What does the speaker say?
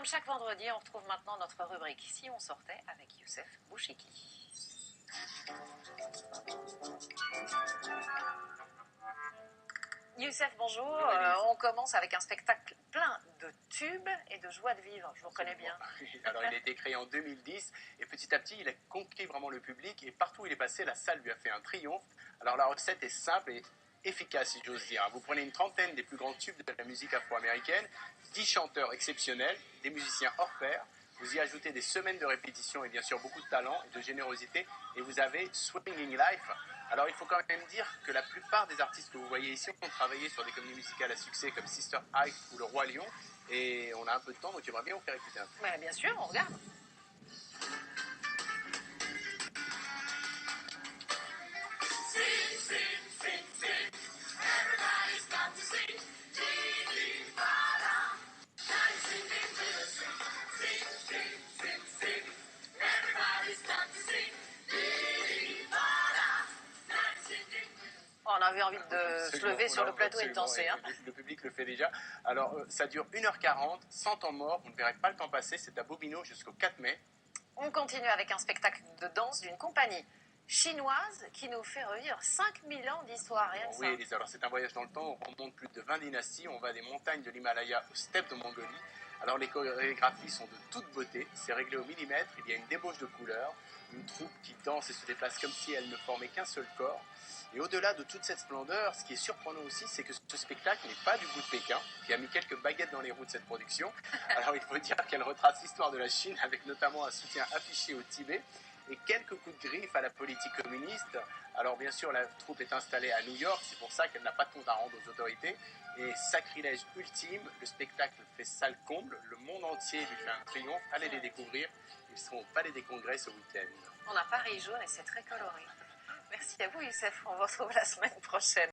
comme chaque vendredi, on retrouve maintenant notre rubrique Si on sortait avec Youssef Bouchiki. Youssef, bonjour. On commence avec un spectacle plein de tubes et de joie de vivre. Je vous reconnais bien. Alors, il a été créé en 2010 et petit à petit, il a conquis vraiment le public et partout où il est passé, la salle lui a fait un triomphe. Alors, la recette est simple et efficace, si j'ose dire. Vous prenez une trentaine des plus grands tubes de la musique afro-américaine, 10 chanteurs exceptionnels, des musiciens hors pair. Vous y ajoutez des semaines de répétition et bien sûr beaucoup de talent et de générosité et vous avez Swinging Life. Alors il faut quand même dire que la plupart des artistes que vous voyez ici ont travaillé sur des comédies musicales à succès comme Sister Act ou Le Roi Lion et on a un peu de temps donc j'aimerais bien vous faire écouter un peu. Ouais, bien sûr, on regarde. On avait envie de se lever sur le plateau et de danser. Hein. Le public le fait déjà. Alors, ça dure 1h40, sans temps mort. Vous ne verrez pas le temps passer. C'est à Bobino jusqu'au 4 mai. On continue avec un spectacle de danse d'une compagnie chinoise qui nous fait revivre 5000 ans d'histoire. Rien que ça. Oui, Elisa. Alors, c'est un voyage dans le temps. On remonte plus de 20 dynasties. On va des montagnes de l'Himalaya aux steppes de Mongolie. Alors, les chorégraphies sont de toute beauté. C'est réglé au millimètre. Il y a une débauche de couleurs. Une troupe qui danse et se déplace comme si elle ne formait qu'un seul corps. Et au-delà de toute cette splendeur, ce qui est surprenant aussi, c'est que ce spectacle n'est pas du goût de Pékin, qui a mis quelques baguettes dans les roues de cette production. Alors il faut dire qu'elle retrace l'histoire de la Chine, avec notamment un soutien affiché au Tibet, et quelques coups de griffe à la politique communiste. Alors bien sûr, la troupe est installée à New York, c'est pour ça qu'elle n'a pas de compte à rendre aux autorités. Et sacrilège ultime, le spectacle fait salle comble, le monde entier lui fait un triomphe. Allez les découvrir, ils seront au Palais des Congrès ce week-end. On a Paris jaune et c'est très coloré. Merci à vous, Youssef. On vous retrouve la semaine prochaine.